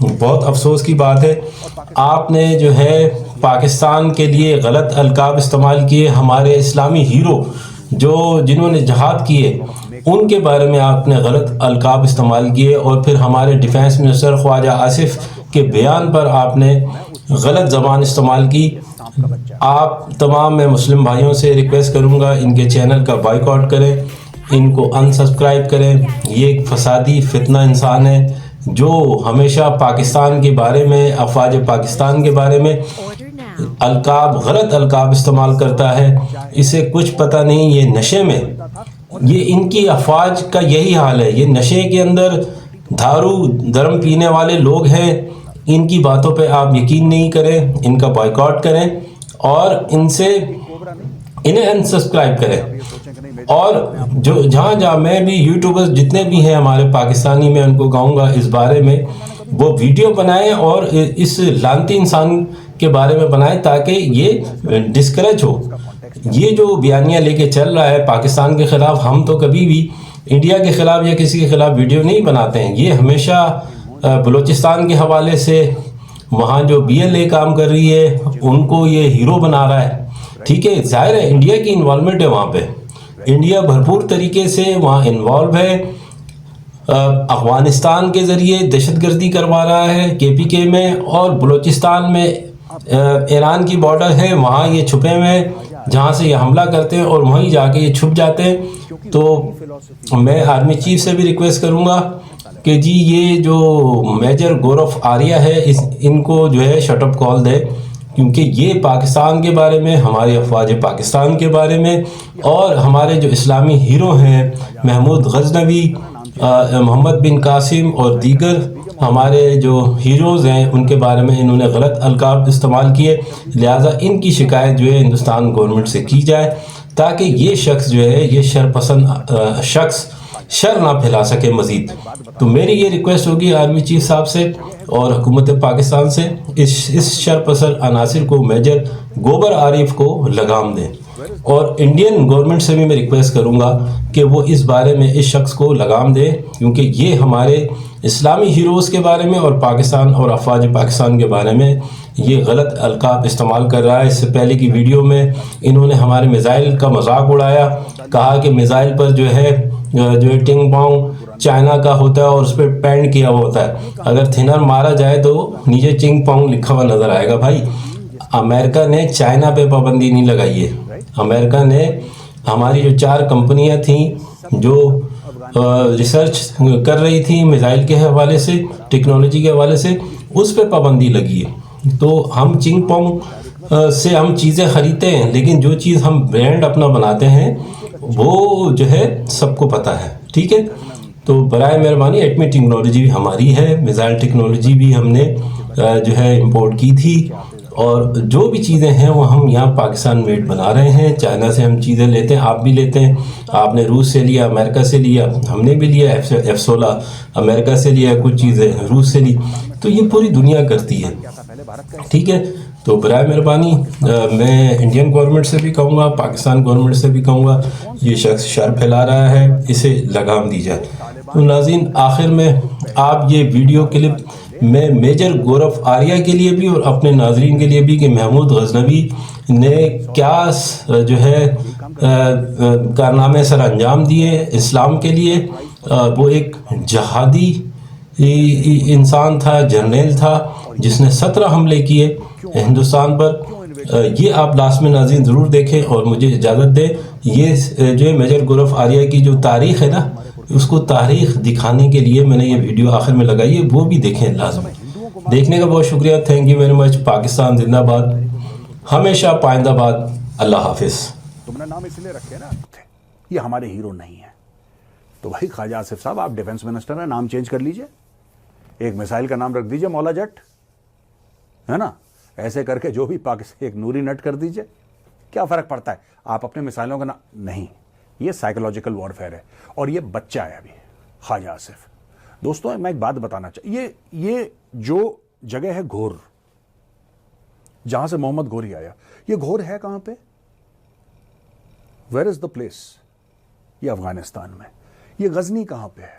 بہت افسوس کی بات ہے آپ نے جو ہے پاکستان کے لیے غلط القاب استعمال کیے. ہمارے اسلامی ہیرو جنہوں نے جہاد کیے ان کے بارے میں آپ نے غلط القاب استعمال کیے, اور پھر ہمارے ڈیفنس منسٹر خواجہ آصف کے بیان پر آپ نے غلط زبان استعمال کی. آپ تمام میں مسلم بھائیوں سے ریکویسٹ کروں گا ان کے چینل کا بائیکاٹ کریں, ان کو انسبسکرائب کریں. یہ ایک فسادی فتنہ انسان ہے جو ہمیشہ پاکستان کے بارے میں, افواج پاکستان کے بارے میں غلط القاب استعمال کرتا ہے. اسے کچھ پتہ نہیں, یہ نشے میں, یہ ان کی افواج کا یہی حال ہے. یہ نشے کے اندر دھارو درم پینے والے لوگ ہیں. ان کی باتوں پہ آپ یقین نہیں کریں, ان کا بائیکاٹ کریں اور انہیں انسبسکرائب کریں. اور جہاں میں بھی یوٹیوبرز جتنے بھی ہیں ہمارے پاکستانی, میں ان کو کہوں گا اس بارے میں وہ ویڈیو بنائیں اور اس لعنتی انسان کے بارے میں بنائیں تاکہ یہ ڈسکریج ہو. یہ جو بیانیہ لے کے چل رہا ہے پاکستان کے خلاف, ہم تو کبھی بھی انڈیا کے خلاف یا کسی کے خلاف ویڈیو نہیں بناتے ہیں. یہ ہمیشہ بلوچستان کے حوالے سے, وہاں جو BLA کام کر رہی ہے ان کو یہ ہیرو بنا رہا ہے. ٹھیک ہے, ظاہر ہے انڈیا کی انوالومنٹ ہے وہاں پہ, انڈیا بھرپور طریقے سے وہاں انوالو ہے. افغانستان کے ذریعے دہشت گردی کروا رہا ہے KPK میں, اور بلوچستان میں ایران کی بارڈر ہے, وہاں یہ چھپے ہوئے ہیں جہاں سے یہ حملہ کرتے ہیں اور وہیں جا کے یہ چھپ جاتے ہیں. تو میں آرمی چیف سے بھی ریکویسٹ کروں گا کہ جی یہ جو میجر گورف آریہ ہے ان کو جو ہے شٹ اپ کال دے, کیونکہ یہ پاکستان کے بارے میں, ہماری افواج پاکستان کے بارے میں, اور ہمارے جو اسلامی ہیرو ہیں محمود غزنوی, محمد بن قاسم اور دیگر ہمارے جو ہیروز ہیں ان کے بارے میں انہوں نے غلط القاب استعمال کیے. لہٰذا ان کی شکایت جو ہے ہندوستان گورنمنٹ سے کی جائے تاکہ یہ شخص جو ہے, یہ شر پسند شخص شر نہ پھیلا سکے مزید. تو میری یہ ریکویسٹ ہوگی آرمی چیف صاحب سے اور حکومت پاکستان سے, اس شر پسند عناصر کو, میجر گوبر عارف کو لگام دیں. اور انڈین گورنمنٹ سے بھی میں ریکویسٹ کروں گا کہ وہ اس بارے میں اس شخص کو لگام دے, کیونکہ یہ ہمارے اسلامی ہیروز کے بارے میں اور پاکستان اور افواج پاکستان کے بارے میں یہ غلط القاب استعمال کر رہا ہے. اس سے پہلے کی ویڈیو میں انہوں نے ہمارے میزائل کا مذاق اڑایا, کہا کہ میزائل پر جو ہے ٹنگ پانگ چائنا کا ہوتا ہے اور اس پہ پینٹ کیا ہوا ہوتا ہے. اگر تھنر مارا جائے تو نیچے چنگ پانگ لکھا ہوا نظر آئے گا. بھائی امریکہ نے چائنا پہ پابندی نہیں لگائی ہے. امریکہ نے ہماری جو 4 کمپنیاں تھیں جو ریسرچ کر رہی تھیں میزائل کے حوالے سے, ٹیکنالوجی کے حوالے سے, اس پہ پابندی لگی ہے. تو ہم چنگ پانگ سے ہم چیزیں خریدتے ہیں, لیکن جو چیز ہم برانڈ اپنا بناتے ہیں وہ جو ہے سب کو پتہ ہے. ٹھیک ہے, تو برائے مہربانی ایٹمی ٹیکنالوجی بھی ہماری ہے, میزائل ٹیکنالوجی بھی ہم نے جو ہے امپورٹ کی تھی, اور جو بھی چیزیں ہیں وہ ہم یہاں پاکستان میڈ بنا رہے ہیں. چائنا سے ہم چیزیں لیتے ہیں, آپ بھی لیتے ہیں, آپ نے روس سے لیا, امریکہ سے لیا, ہم نے بھی لیا, F-16 امریکہ سے لیا, کچھ چیزیں روس سے لی, تو یہ پوری دنیا کرتی ہے. ٹھیک ہے, تو برائے مہربانی میں انڈین گورنمنٹ سے بھی کہوں گا, پاکستان گورنمنٹ سے بھی کہوں گا, یہ شخص شر پھیلا رہا ہے, اسے لگام دی جائے. تو ناظرین آخر میں آپ یہ ویڈیو کلپ میں میجر گورف آریہ کے لیے بھی اور اپنے ناظرین کے لیے بھی کہ محمود غزنوی نے کیا جو ہے کارنامے سر انجام دیے اسلام کے لیے. وہ ایک جہادی انسان تھا, جرنیل تھا, جس نے 17 حملے کیے ہندوستان پر. یہ آپ لاسٹ میں ناظرین ضرور دیکھیں اور مجھے اجازت دیں. یہ جو ہے میجر گورف آریہ کی جو تاریخ ہے نا, اس کو تاریخ دکھانے کے لیے میں نے یہ ویڈیو آخر میں لگائی ہے, وہ بھی دیکھیں لازمی. دیکھنے کا بہت شکریہ, thank you very much. Pakistan زندہ باد, ہمیشہ پائندہ باد. اللہ حافظ. تم نے نام اس لیے رکھے نا, یہ ہمارے ہیرو نہیں ہیں. تو بھائی خواجہ آصف صاحب آپ ڈیفنس منسٹر ہیں, نام چینج کر لیجئے, ایک میسائل کا نام رکھ دیجئے مولا جٹ, ہے نا, ایسے کر کے جو بھی پاکستان ایک نوری نٹ کر دیجئے, کیا فرق پڑتا ہے. آپ اپنے میسائلوں کا نام نہیں, یہ سائیکولوجیکل وارفیئر ہے اور یہ بچہ ہے ابھی خواجہ آصف. دوستوں میں ایک بات بتانا چاہیے, یہ جو جگہ ہے گھور, جہاں سے محمد گھوری آیا, یہ گھور ہے کہاں پہ, ویئر از دا پلیس, یہ افغانستان میں. یہ غزنی کہاں پہ ہے,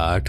8,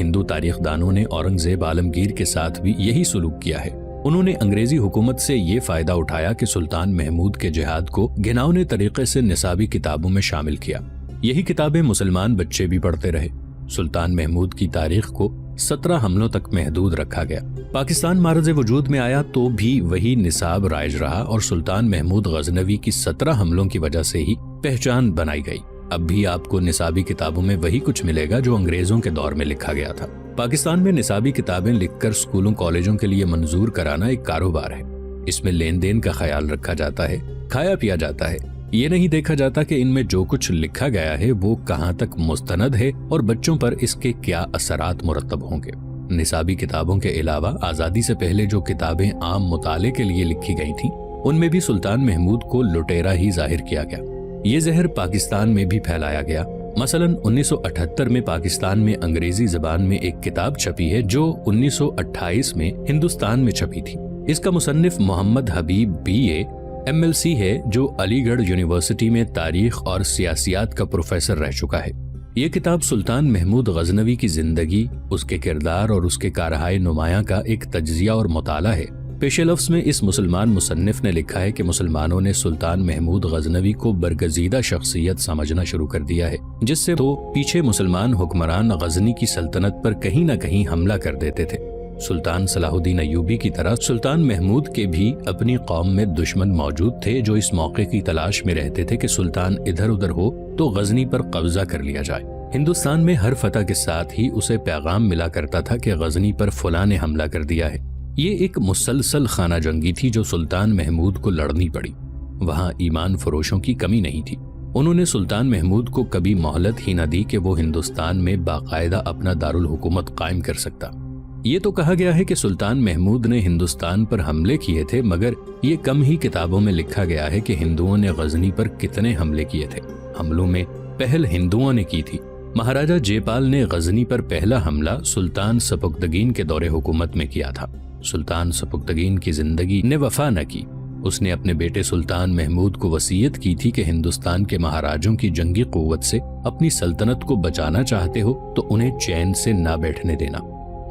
ہندو تاریخ دانوں نے اورنگزیب عالمگیر کے ساتھ بھی یہی سلوک کیا ہے۔ انہوں نے انگریزی حکومت سے یہ فائدہ اٹھایا کہ سلطان محمود کے جہاد کو گھناؤنے طریقے سے نصابی کتابوں میں شامل کیا۔ یہی کتابیں مسلمان بچے بھی پڑھتے رہے۔ سلطان محمود کی تاریخ کو 17 حملوں تک محدود رکھا گیا۔ پاکستان معرض وجود میں آیا تو بھی وہی نصاب رائج رہا اور سلطان محمود غزنوی کی 17 حملوں کی وجہ سے ہی پہچان بنائی گئی۔ اب بھی آپ کو نصابی کتابوں میں وہی کچھ ملے گا جو انگریزوں کے دور میں لکھا گیا تھا۔ پاکستان میں نصابی کتابیں لکھ کر اسکولوں کالجوں کے لیے منظور کرانا ایک کاروبار ہے۔ اس میں لین دین کا خیال رکھا جاتا ہے، کھایا پیا جاتا ہے۔ یہ نہیں دیکھا جاتا کہ ان میں جو کچھ لکھا گیا ہے وہ کہاں تک مستند ہے اور بچوں پر اس کے کیا اثرات مرتب ہوں گے۔ نصابی کتابوں کے علاوہ آزادی سے پہلے جو کتابیں عام مطالعے کے لیے لکھی گئی تھیں ان میں بھی سلطان محمود کو لٹیرا ہی ظاہر کیا گیا۔ یہ زہر پاکستان میں بھی پھیلایا گیا۔ مثلاً 1978 میں پاکستان میں انگریزی زبان میں ایک کتاب چھپی ہے جو 1928 میں ہندوستان میں چھپی تھی۔ اس کا مصنف محمد حبیب BA MLC ہے جو علی گڑھ یونیورسٹی میں تاریخ اور سیاسیات کا پروفیسر رہ چکا ہے۔ یہ کتاب سلطان محمود غزنوی کی زندگی، اس کے کردار اور اس کے کارہائے نمایاں کا ایک تجزیہ اور مطالعہ ہے۔ پیش لفظ میں اس مسلمان مصنف نے لکھا ہے کہ مسلمانوں نے سلطان محمود غزنوی کو برگزیدہ شخصیت سمجھنا شروع کر دیا ہے، جس سے تو پیچھے مسلمان حکمران غزنی کی سلطنت پر کہیں نہ کہیں حملہ کر دیتے تھے۔ سلطان صلاح الدین ایوبی کی طرح سلطان محمود کے بھی اپنی قوم میں دشمن موجود تھے جو اس موقع کی تلاش میں رہتے تھے کہ سلطان ادھر ادھر ہو تو غزنی پر قبضہ کر لیا جائے۔ ہندوستان میں ہر فتح کے ساتھ ہی اسے پیغام ملا کرتا تھا کہ غزنی پر فلاں نے حملہ کر دیا ہے۔ یہ ایک مسلسل خانہ جنگی تھی جو سلطان محمود کو لڑنی پڑی۔ وہاں ایمان فروشوں کی کمی نہیں تھی۔ انہوں نے سلطان محمود کو کبھی مہلت ہی نہ دی کہ وہ ہندوستان میں باقاعدہ اپنا دارالحکومت قائم کر سکتا۔ یہ تو کہا گیا ہے کہ سلطان محمود نے ہندوستان پر حملے کیے تھے، مگر یہ کم ہی کتابوں میں لکھا گیا ہے کہ ہندوؤں نے غزنی پر کتنے حملے کیے تھے۔ حملوں میں پہل ہندوؤں نے کی تھی۔ مہاراجہ جے پال نے غزنی پر پہلا حملہ سلطان سبکتگین کے دور حکومت میں کیا تھا۔ سلطان سبکتگین کی زندگی نے وفا نہ کی۔ اس نے اپنے بیٹے سلطان محمود کو وصیت کی تھی کہ ہندوستان کے مہاراجوں کی جنگی قوت سے اپنی سلطنت کو بچانا چاہتے ہو تو انہیں چین سے نہ بیٹھنے دینا۔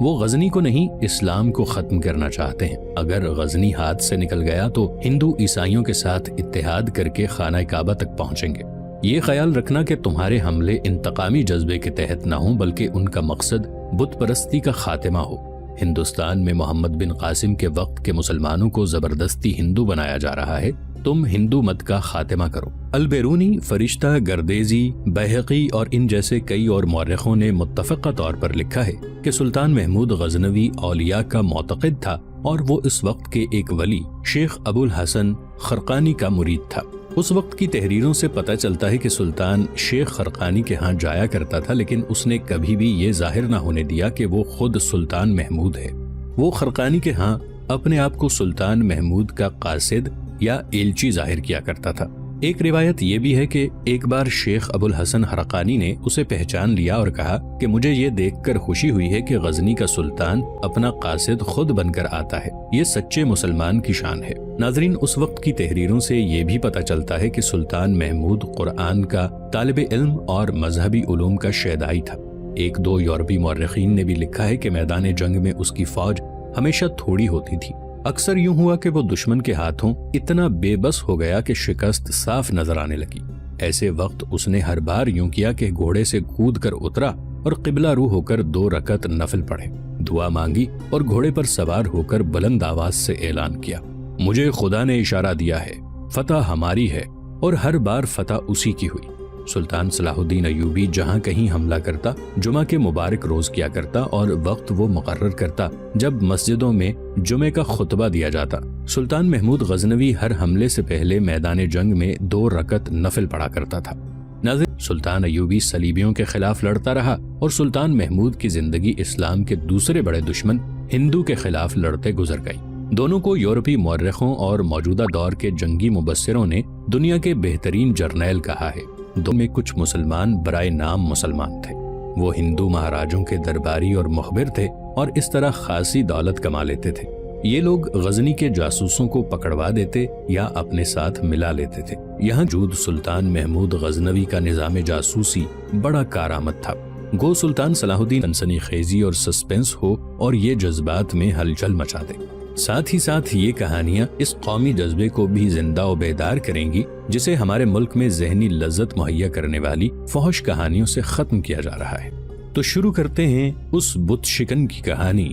وہ غزنی کو نہیں، اسلام کو ختم کرنا چاہتے ہیں۔ اگر غزنی ہاتھ سے نکل گیا تو ہندو عیسائیوں کے ساتھ اتحاد کر کے خانہ کعبہ تک پہنچیں گے۔ یہ خیال رکھنا کہ تمہارے حملے انتقامی جذبے کے تحت نہ ہوں بلکہ ان کا مقصد بت پرستی کا خاتمہ ہو۔ ہندوستان میں محمد بن قاسم کے وقت کے مسلمانوں کو زبردستی ہندو بنایا جا رہا ہے، تم ہندو مت کا خاتمہ کرو۔ البیرونی، فرشتہ، گردیزی، بیہقی اور ان جیسے کئی اور مورخوں نے متفقہ طور پر لکھا ہے کہ سلطان محمود غزنوی اولیاء کا معتقد تھا اور وہ اس وقت کے ایک ولی شیخ ابو الحسن خرقانی کا مرید تھا۔ اس وقت کی تحریروں سے پتہ چلتا ہے کہ سلطان شیخ خرقانی کے ہاں جایا کرتا تھا، لیکن اس نے کبھی بھی یہ ظاہر نہ ہونے دیا کہ وہ خود سلطان محمود ہے۔ وہ خرقانی کے ہاں اپنے آپ کو سلطان محمود کا قاصد یا ایلچی ظاہر کیا کرتا تھا۔ ایک روایت یہ بھی ہے کہ ایک بار شیخ ابو الحسن خرقانی نے اسے پہچان لیا اور کہا کہ مجھے یہ دیکھ کر خوشی ہوئی ہے کہ غزنی کا سلطان اپنا قاصد خود بن کر آتا ہے، یہ سچے مسلمان کی شان ہے۔ ناظرین، اس وقت کی تحریروں سے یہ بھی پتہ چلتا ہے کہ سلطان محمود قرآن کا طالب علم اور مذہبی علوم کا شیدائی تھا۔ ایک دو یورپی مورخین نے بھی لکھا ہے کہ میدان جنگ میں اس کی فوج ہمیشہ تھوڑی ہوتی تھی۔ اکثر یوں ہوا کہ وہ دشمن کے ہاتھوں اتنا بے بس ہو گیا کہ شکست صاف نظر آنے لگی۔ ایسے وقت اس نے ہر بار یوں کیا کہ گھوڑے سے کود کر اترا اور قبلہ رو ہو کر 2 رکعت نفل پڑھے، دعا مانگی اور گھوڑے پر سوار ہو کر بلند آواز سے اعلان کیا، مجھے خدا نے اشارہ دیا ہے، فتح ہماری ہے، اور ہر بار فتح اسی کی ہوئی۔ سلطان صلاح الدین ایوبی جہاں کہیں حملہ کرتا، جمعہ کے مبارک روز کیا کرتا اور وقت وہ مقرر کرتا جب مسجدوں میں جمعے کا خطبہ دیا جاتا۔ سلطان محمود غزنوی ہر حملے سے پہلے میدان جنگ میں 2 رکعت نفل پڑھا کرتا تھا۔ ناظرین، سلطان ایوبی صلیبیوں کے خلاف لڑتا رہا اور سلطان محمود کی زندگی اسلام کے دوسرے بڑے دشمن ہندو کے خلاف لڑتے گزر گئی۔ دونوں کو یورپی مورخوں اور موجودہ دور کے جنگی مبصروں نے دنیا کے بہترین جرنیل کہا ہے۔ دونوں میں کچھ مسلمان برائے نام مسلمان تھے۔ وہ ہندو مہاراجوں کے درباری اور مخبر تھے اور اس طرح خاصی دولت کما لیتے تھے۔ یہ لوگ غزنی کے جاسوسوں کو پکڑوا دیتے یا اپنے ساتھ ملا لیتے تھے۔ یہاں جود سلطان محمود غزنوی کا نظام جاسوسی بڑا کارآمد تھا۔ گو سلطان صلاح الدین سنسنی خیزی اور سسپنس ہو اور یہ جذبات میں ہلچل مچا دے۔ ساتھ ہی ساتھ یہ کہانیاں اس قومی جذبے کو بھی زندہ و بیدار کریں گی جسے ہمارے ملک میں ذہنی لذت مہیا کرنے والی فحش کہانیوں سے ختم کیا جا رہا ہے۔ تو شروع کرتے ہیں اس بت شکن کی کہانی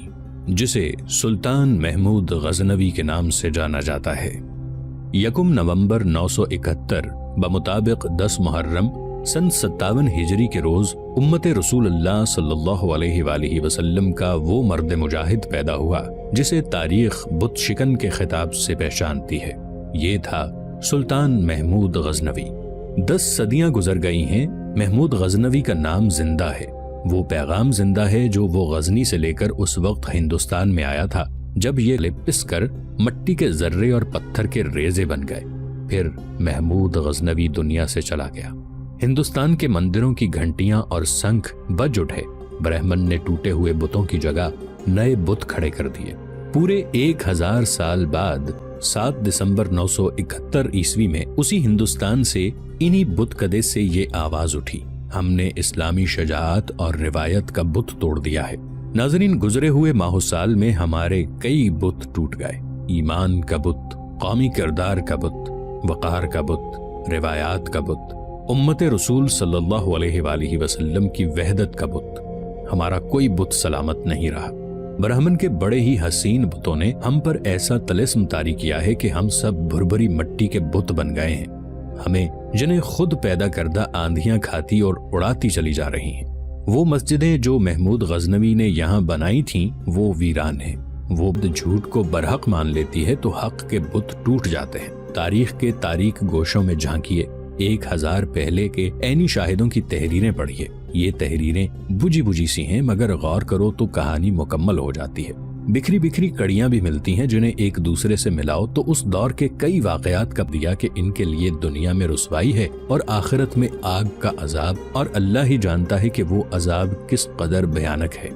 جسے سلطان محمود غزنوی کے نام سے جانا جاتا ہے۔ 1 نومبر 971 بمطابق 10 محرم سن 57 ہجری کے روز امت رسول اللہ صلی اللہ علیہ وآلہ وسلم کا وہ مرد مجاہد پیدا ہوا جسے تاریخ بت شکن کے خطاب سے پہچانتی ہے۔ یہ تھا سلطان محمود غزنوی۔ 10 صدیاں گزر گئی ہیں، محمود غزنوی کا نام زندہ ہے، وہ پیغام زندہ ہے جو وہ غزنی سے لے کر اس وقت ہندوستان میں آیا تھا جب یہ لپس کر مٹی کے ذرے اور پتھر کے ریزے بن گئے۔ پھر محمود غزنوی دنیا سے چلا گیا۔ ہندوستان کے مندروں کی گھنٹیاں اور سنکھ بج اٹھے، برہمن نے ٹوٹے ہوئے بتوں کی جگہ نئے بت کھڑے کر دیے۔ پورے 1000 سال بعد 7 دسمبر 971 عیسوی میں اسی ہندوستان سے انہی بت کدے سے یہ آواز اٹھی، ہم نے اسلامی شجاعت اور روایت کا بت توڑ دیا ہے۔ ناظرین، گزرے ہوئے ماہ سال میں ہمارے کئی بت ٹوٹ گئے، ایمان کا بت، قومی کردار کا بت، وقار کا بت، روایات کا بت، امت رسول صلی اللہ علیہ وآلہ وسلم کی وحدت کا بت۔ ہمارا کوئی بت سلامت نہیں رہا۔ برہمن کے بڑے ہی حسین بتوں نے ہم پر ایسا طلسم طاری کیا ہے کہ ہم سب بھربھری مٹی کے بت بن گئے ہیں۔ ہمیں جنہیں خود پیدا کردہ آندھیاں کھاتی اور اڑاتی چلی جا رہی ہیں۔ وہ مسجدیں جو محمود غزنوی نے یہاں بنائی تھیں وہ ویران ہیں۔ وہ جھوٹ کو برحق مان لیتی ہے تو حق کے بت ٹوٹ جاتے ہیں۔ تاریخ کے تاریک گوشوں میں جھانکیے، 1000 پہلے کے عینی شاہدوں کی تحریریں پڑھیے۔ یہ تحریریں بجھی بجھی سی ہیں، مگر غور کرو تو کہانی مکمل ہو جاتی ہے۔ بکھری بکھری کڑیاں بھی ملتی ہیں جنہیں ایک دوسرے سے ملاؤ تو اس دور کے کئی واقعات کا دیا کہ ان کے لیے دنیا میں رسوائی ہے اور آخرت میں آگ کا عذاب، اور اللہ ہی جانتا ہے کہ وہ عذاب کس قدر بھیانک ہے۔